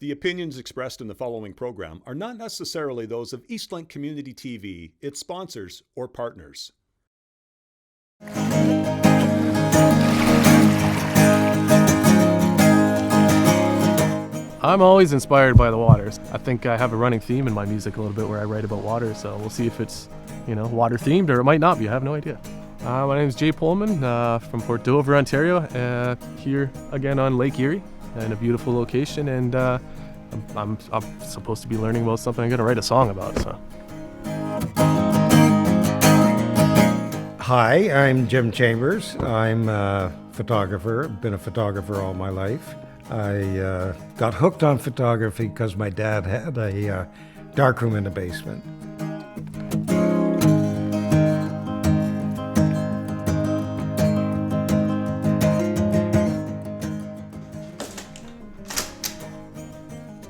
The opinions expressed in the following program are not necessarily those of Eastlink Community TV, its sponsors, or partners. I'm always inspired by the waters. I think I have a running theme in my music a little bit where I write about water, so we'll see if it's, water themed or it might not be. I have no idea. My name is Jay Pollmann from Port Dover, Ontario, here again on Lake Erie in a beautiful location, and I'm supposed to be learning about something I'm going to write a song about. So. Hi, I'm Jim Chambers. I'm a photographer. I've been a photographer all my life. I got hooked on photography because my dad had a darkroom in the basement.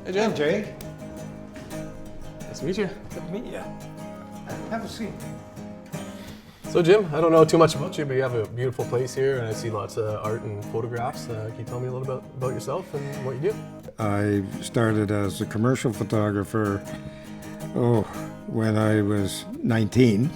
Hey, Jim. Hi, Jay. Nice to meet you. Good to meet you. Have a seat. So, Jim, I don't know too much about you, but you have a beautiful place here, and I see lots of art and photographs. Can you tell me a little bit about yourself and what you do? I started as a commercial photographer, when I was 19.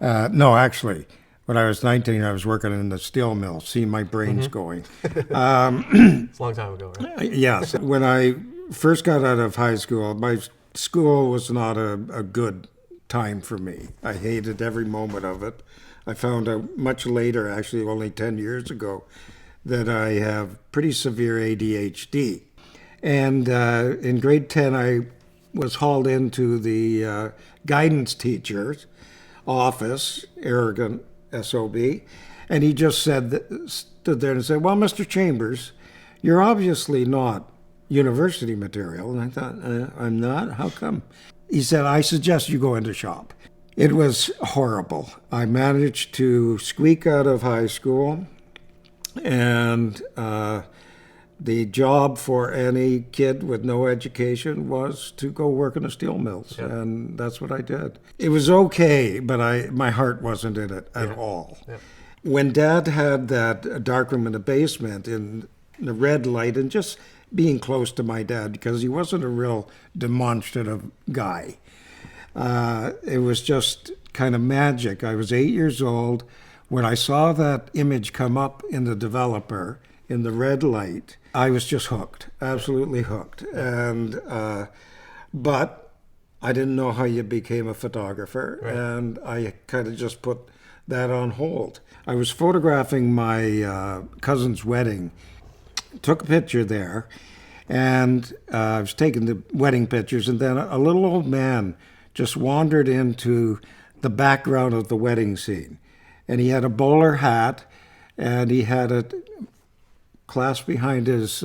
No, actually, when I was 19, I was working in the steel mill, seeing my brains going. It's a long time ago, right? Yes. When I first got out of high school, my school was not a good time for me. I hated every moment of it. I found out much later, actually only 10 years ago, that I have pretty severe ADHD. And in grade 10, I was hauled into the guidance teacher's office, arrogant SOB, and he just stood there and said, "Well, Mr. Chambers, you're obviously not university material." And I thought, I'm not? How come? He said, "I suggest you go into shop." It was horrible. I managed to squeak out of high school, and the job for any kid with no education was to go work in the steel mills, and that's what I did. It was okay, but my heart wasn't in it at all. Yeah. When Dad had that darkroom in the basement in the red light, and just being close to my dad, because he wasn't a real demonstrative guy. It was just kind of magic. I was 8 years old when I saw that image come up in the developer in the red light. I was just hooked, absolutely hooked. And but I didn't know how you became a photographer, right. And I kind of just put that on hold. I was photographing my cousin's wedding, took a picture there, and I was taking the wedding pictures, and then a little old man just wandered into the background of the wedding scene. And he had a bowler hat, and he had a clasp behind his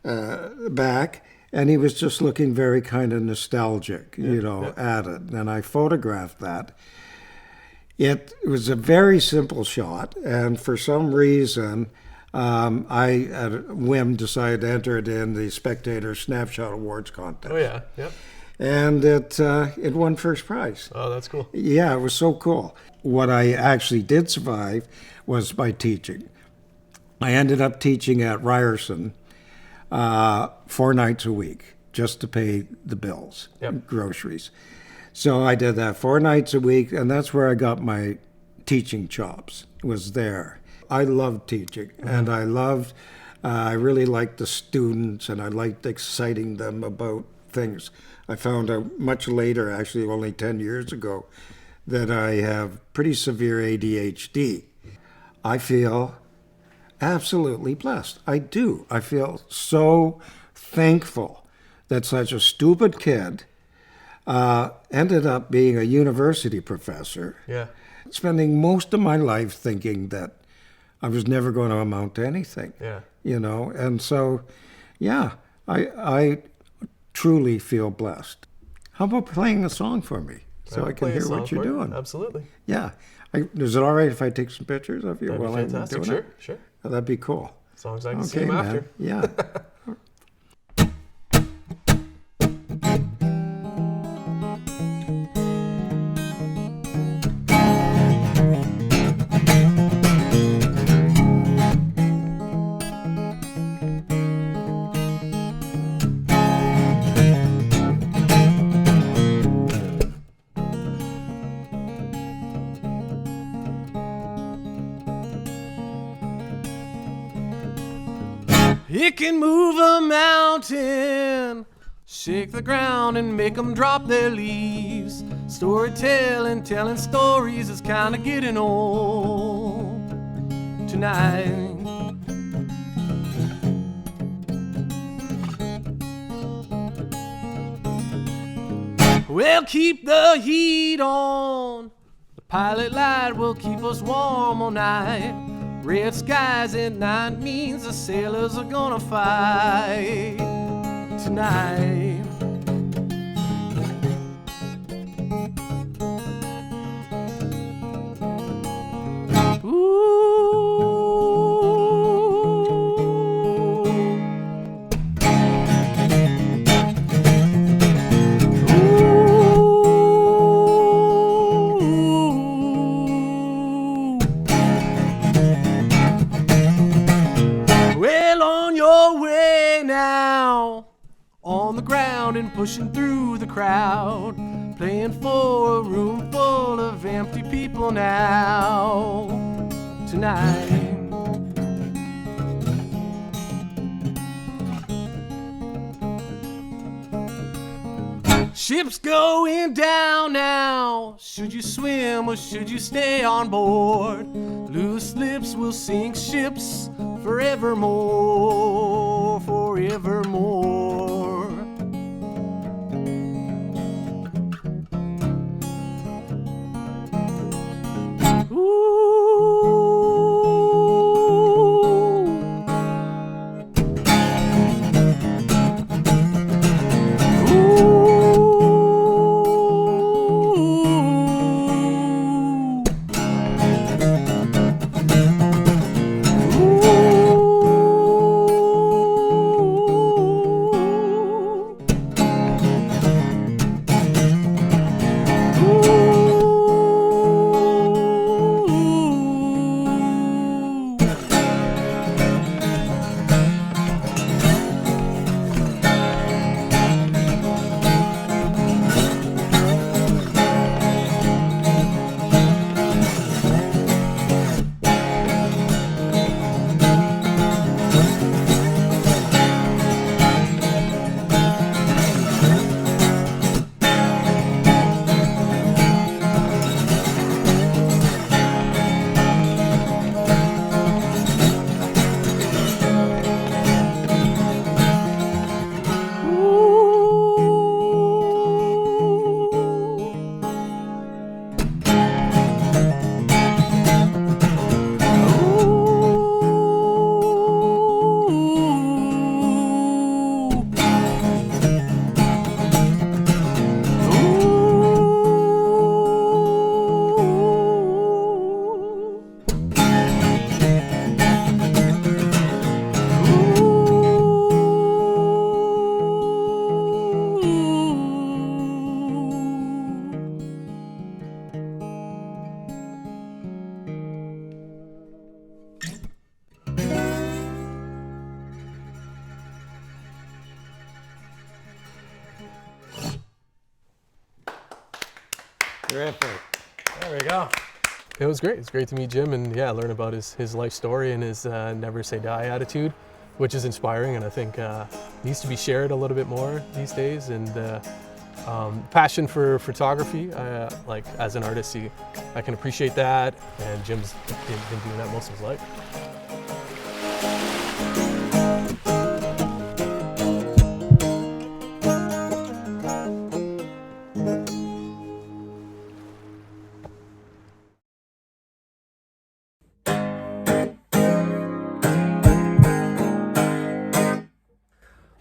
back, and he was just looking very kind of nostalgic, at it. And I photographed that. It was a very simple shot, and for some reason, I, at a whim, decided to enter it in the Spectator Snapshot Awards contest. Oh, yeah, yep. And it won first prize. Oh, that's cool. Yeah, it was so cool. What I actually did survive was by teaching. I ended up teaching at Ryerson 4 nights a week just to pay the bills, groceries. So I did that 4 nights a week, and that's where I got my teaching chops, was there. I loved teaching, and I really liked the students, and I liked exciting them about things. I found out much later, actually only 10 years ago, that I have pretty severe ADHD. I feel absolutely blessed. I do. I feel so thankful that such a stupid kid ended up being a university professor, spending most of my life thinking that I was never going to amount to anything, and so, I truly feel blessed. How about playing a song for me so I can hear what you're doing? Absolutely. Yeah. Is it all right if I take some pictures of you while I'm doing it? Sure, sure. Oh, that'd be cool. As long as I can see them after. Yeah. It can move a mountain, shake the ground and make them drop their leaves. Storytelling, telling stories is kinda getting old tonight. Well, keep the heat on. The pilot light will keep us warm all night. Red skies at night means the sailors are gonna fight tonight. And pushing through the crowd, playing for a room full of empty people now tonight. Ship's going down now. Should you swim or should you stay on board? Loose lips will sink ships forevermore, forevermore. Terrific. There we go. It was great. It's great to meet Jim and learn about his life story and his never say die attitude, which is inspiring and I think needs to be shared a little bit more these days. And passion for photography, like as an artist, I can appreciate that. And Jim's been doing that most of his life.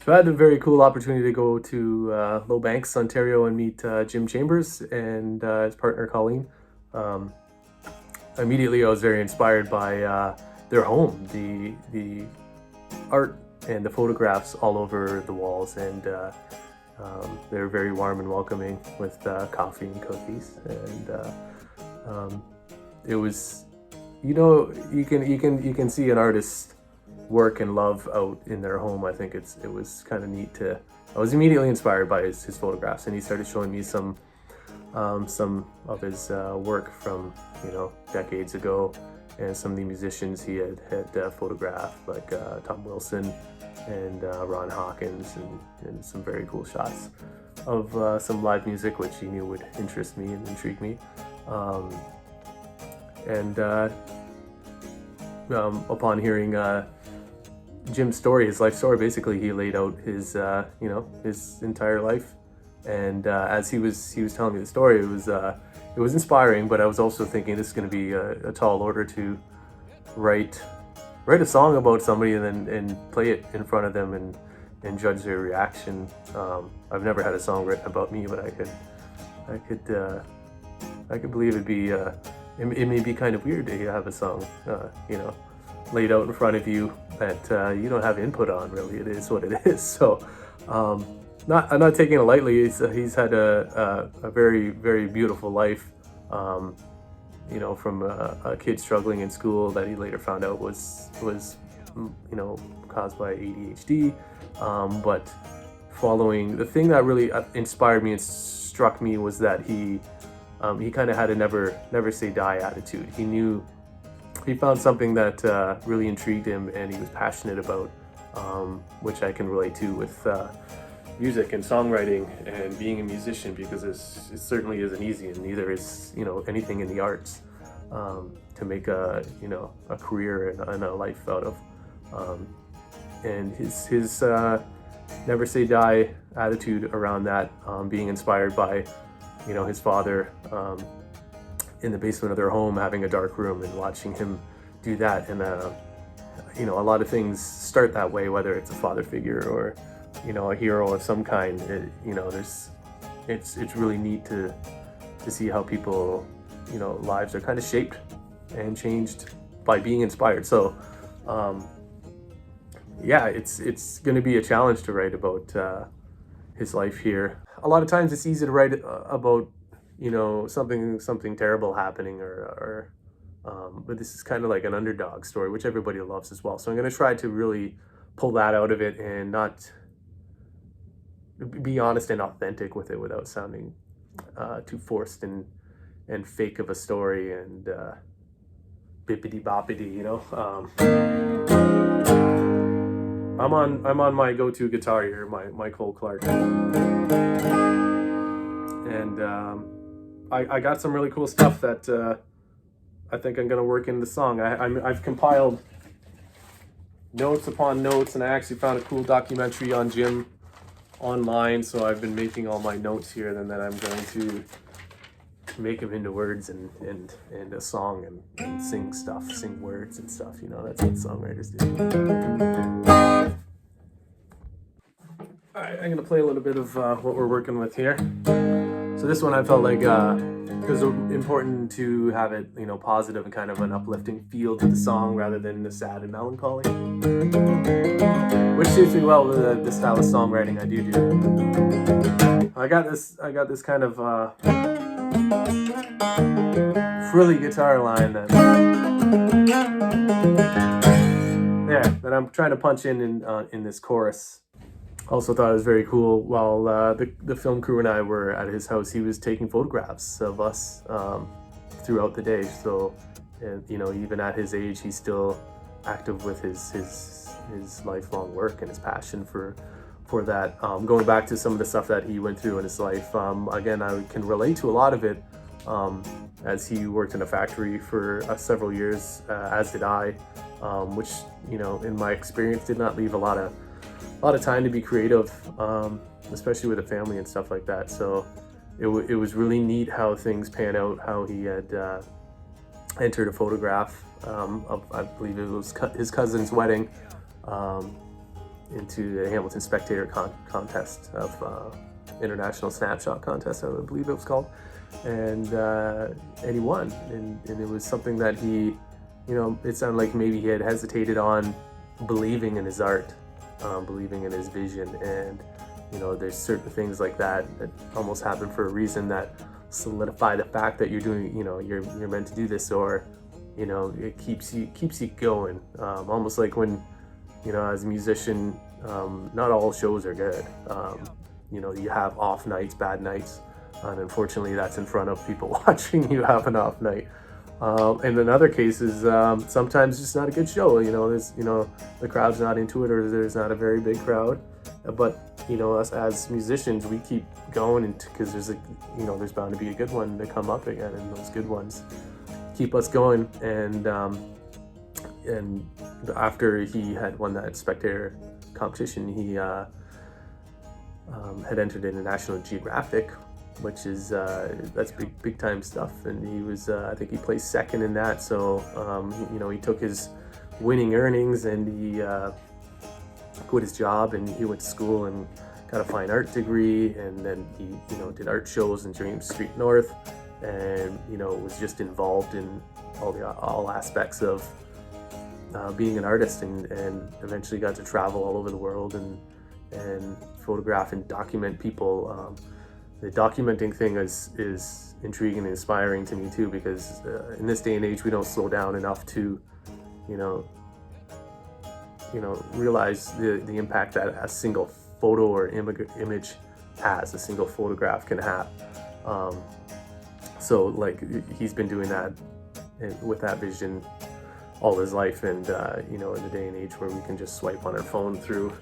So I had a very cool opportunity to go to Low Banks, Ontario, and meet Jim Chambers and his partner Colleen. Immediately, I was very inspired by their home, the art and the photographs all over the walls, and they were very warm and welcoming with coffee and cookies. And it was, you can see an artist work and love out in their home. I think it was kind of neat I was immediately inspired by his photographs, and he started showing me some of his work from decades ago, and some of the musicians he had photographed, like Tom Wilson, and Ron Hawkins, and some very cool shots of some live music, which he knew would interest me and intrigue me. Upon hearing Jim's story, his life story, basically he laid out his his entire life, and as he was telling me the story, it was inspiring, but I was also thinking this is going to be a tall order to write a song about somebody and play it in front of them and judge their reaction. I've never had a song written about me, but I could believe it'd be it may be kind of weird to have a song laid out in front of you that you don't have input on. Really, it is what it is. So I'm not taking it lightly. He's had a very, very beautiful life. From a kid struggling in school that he later found out was caused by ADHD. But following, the thing that really inspired me and struck me was that he kind of had a never say die attitude. He found something that really intrigued him and he was passionate about, which I can relate to with music and songwriting and being a musician, because it certainly isn't easy, and neither is anything in the arts to make a career and a life out of. And his never say die attitude around that, being inspired by his father in the basement of their home having a dark room and watching him do that, and a lot of things start that way, whether it's a father figure or a hero of some kind. It's really neat to see how people lives are kind of shaped and changed by being inspired. So it's going to be a challenge to write about his life here. A lot of times it's easy to write about something terrible happening or but this is kind of like an underdog story, which everybody loves as well. So I'm going to try to really pull that out of it and not be honest and authentic with it without sounding too forced and fake of a story and bippity boppity. I'm on my go-to guitar here, my Cole Clark, and I got some really cool stuff that I think I'm gonna work in the song. I've compiled notes upon notes, and I actually found a cool documentary on Jim online, so I've been making all my notes here, and then I'm going to make them into words and a song and sing words and stuff. That's what songwriters do. All right, I'm gonna play a little bit of what we're working with here. So this one I felt like it was important to have it positive and kind of an uplifting feel to the song rather than the sad and melancholy, which suits me well with the style of songwriting I do. I got this kind of frilly guitar line that I'm trying to punch in this chorus. Also thought it was very cool. While the film crew and I were at his house, he was taking photographs of us throughout the day. So, even at his age, he's still active with his lifelong work and his passion for that. Going back to some of the stuff that he went through in his life, again, I can relate to a lot of it, as he worked in a factory for several years, as did I, which in my experience did not leave a lot of time to be creative, especially with a family and stuff like that. So it was really neat how things pan out, how he had entered a photograph of, I believe it was his cousin's wedding, into the Hamilton Spectator contest of International Snapshot Contest, I believe it was called, and he won, and it was something that he, it sounded like maybe he had hesitated on believing in his art, believing in his vision, and there's certain things like that almost happen for a reason that solidify the fact that you're doing, you're meant to do this, or it keeps you going, almost like when as a musician, not all shows are good. You have off nights, bad nights, and unfortunately that's in front of people watching you have an off night. And in other cases, sometimes it's just not a good show. There's, the crowd's not into it, or there's not a very big crowd. But, us as musicians, we keep going because there's there's bound to be a good one to come up again, and those good ones keep us going. And after he had won that spectator competition, he had entered in a National Geographic, which is that's big time stuff, and he was I think he placed second in that. So he took his winning earnings and he quit his job, and he went to school and got a fine art degree, and then he did art shows in James Street North, and was just involved in all aspects of being an artist, and eventually got to travel all over the world and photograph and document people. The documenting thing is intriguing and inspiring to me too, because in this day and age we don't slow down enough to realize the impact that a single photo or image has, a single photograph can have. So like he's been doing that with that vision all his life, and in the day and age where we can just swipe on our phone through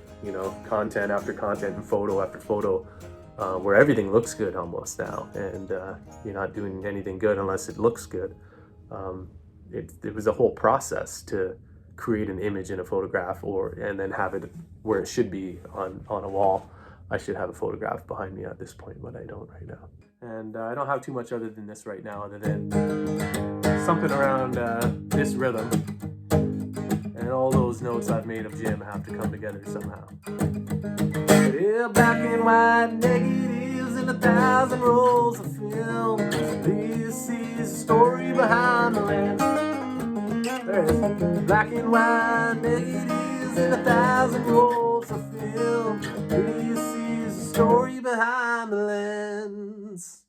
content after content and photo after photo, where everything looks good almost now, and you're not doing anything good unless it looks good. It was a whole process to create an image in a photograph, and then have it where it should be on a wall. I should have a photograph behind me at this point, but I don't right now. And I don't have too much other than this right now, other than something around this rhythm. And all those notes I've made of Jim have to come together somehow. Yeah, black and white negatives in 1,000 rolls of film. This is the story behind the lens. There it is. Black and white negatives in 1,000 rolls of film. This is the story behind the lens.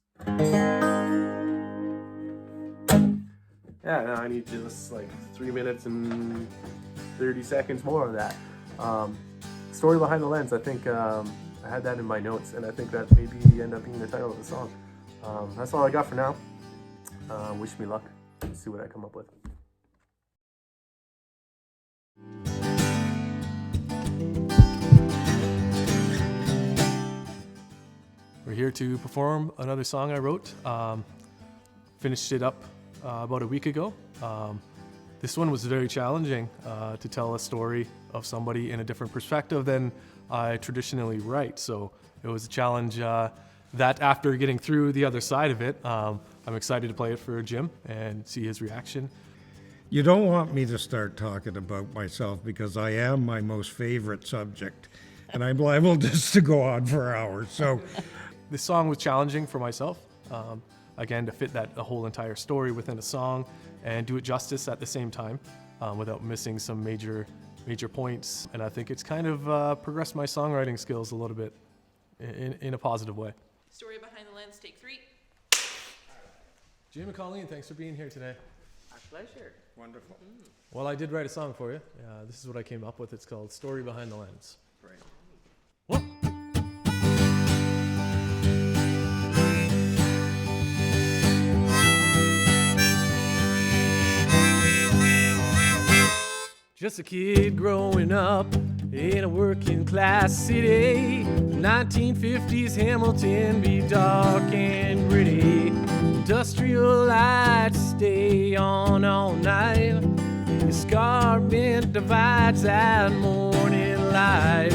Yeah, now I need just like 3 minutes and 30 seconds more of that. Story behind the lens, I think I had that in my notes, and I think that maybe end up being the title of the song. That's all I got for now. Wish me luck. Let's see what I come up with. We're here to perform another song I wrote. Finished it up about a week ago. This one was very challenging to tell a story of somebody in a different perspective than I traditionally write. So it was a challenge that after getting through the other side of it, I'm excited to play it for Jim and see his reaction. You don't want me to start talking about myself because I am my most favorite subject, and I'm liable just to go on for hours. So this song was challenging for myself, again, to fit the whole entire story within a song and do it justice at the same time without missing some major points. And I think it's kind of progressed my songwriting skills a little bit in a positive way. Story behind the lens, take 3. Jim and Colleen, thanks for being here today. Our pleasure. wonderful. Well, I did write a song for you. This is what I came up with. It's called Story Behind the Lens. Right. What? Just a kid growing up in a working class city. 1950s Hamilton be dark and gritty. Industrial lights stay on all night. Escarpment divides that morning light.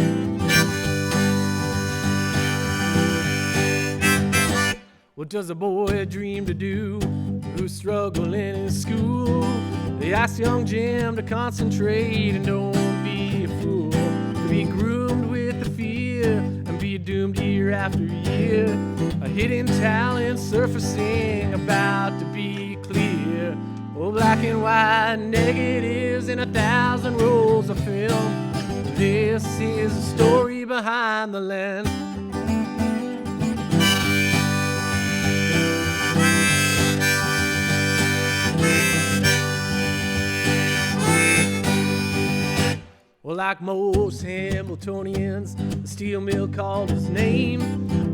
What does a boy dream to do who's struggling in school? They asked young Jim to concentrate and don't be a fool. To be groomed with the fear and be doomed year after year. A hidden talent surfacing about to be clear. Oh, black and white negatives in 1,000 rolls of film. This is the story behind the lens. Well, like most Hamiltonians, the steel mill called his name.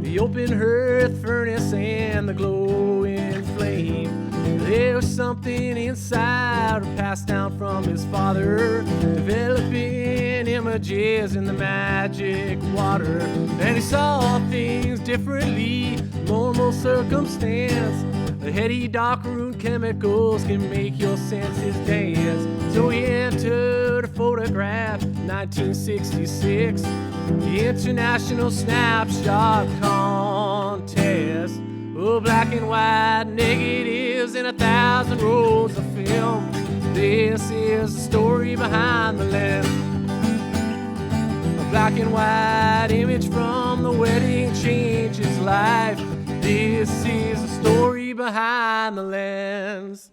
the open hearth furnace and the glowing flame. There was something inside passed down from his father, developing images in the magic water. And he saw things differently, normal circumstance. The heady dark-room chemicals can make your senses dance. So he entered a photograph, 1966, the International Snapshot Contest. Oh, black and white negatives in 1,000 rolls of film. This is the story behind the lens. A black and white image from the wedding changes life. This is the story behind the lens.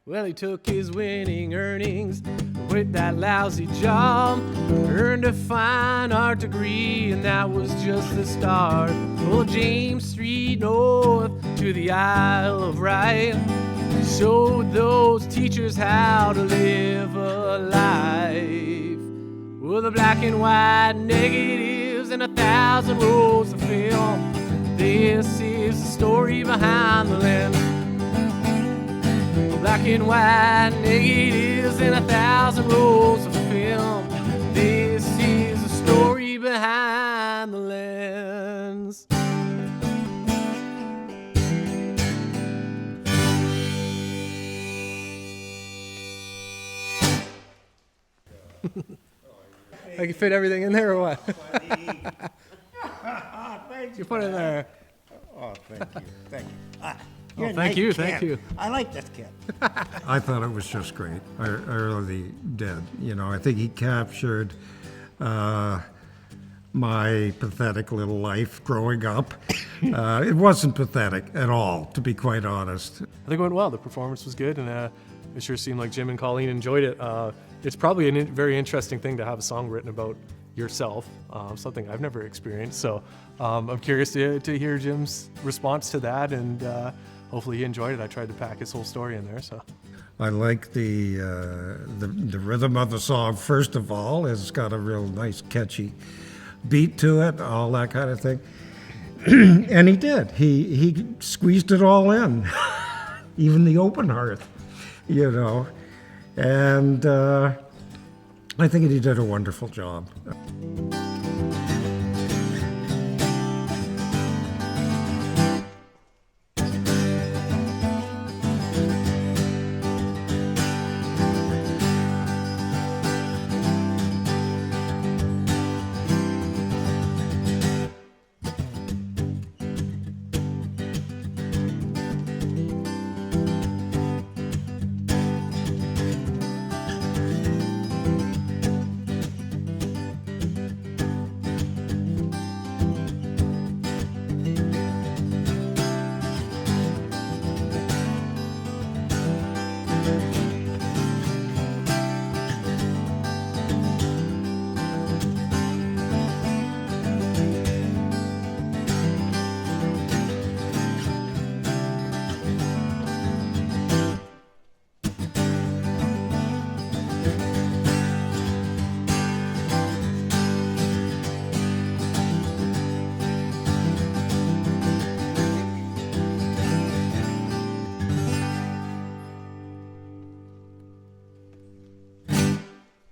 Well, he took his winning earnings, quit that lousy job, earned a fine art degree, and that was just the start. Oh, James Street North to the Isle of Wight showed those teachers how to live a life. Well, the black and white negatives and 1,000 rolls of film. This is the story behind the lens. Black and white negatives and 1,000 rolls of film. This is the story behind the lens. I can fit everything in there or what? You put it in there. Oh, thank you. Thank you. Oh, thank you, thank you. I like this kid. I thought it was just great. I really did. You know, I think he captured my pathetic little life growing up. It wasn't pathetic at all, to be quite honest. I think it went well. The performance was good, and it sure seemed like Jim and Colleen enjoyed it. It's probably a very interesting thing to have a song written about yourself, something I've never experienced. So I'm curious to hear Jim's response to that, and hopefully he enjoyed it. I tried to pack his whole story in there. So I like the rhythm of the song. First of all, it's got a real nice, catchy beat to it, all that kind of thing. And he did. He squeezed it all in, even the open hearth, you know. And I think he did a wonderful job.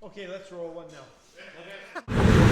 Okay, let's roll one now.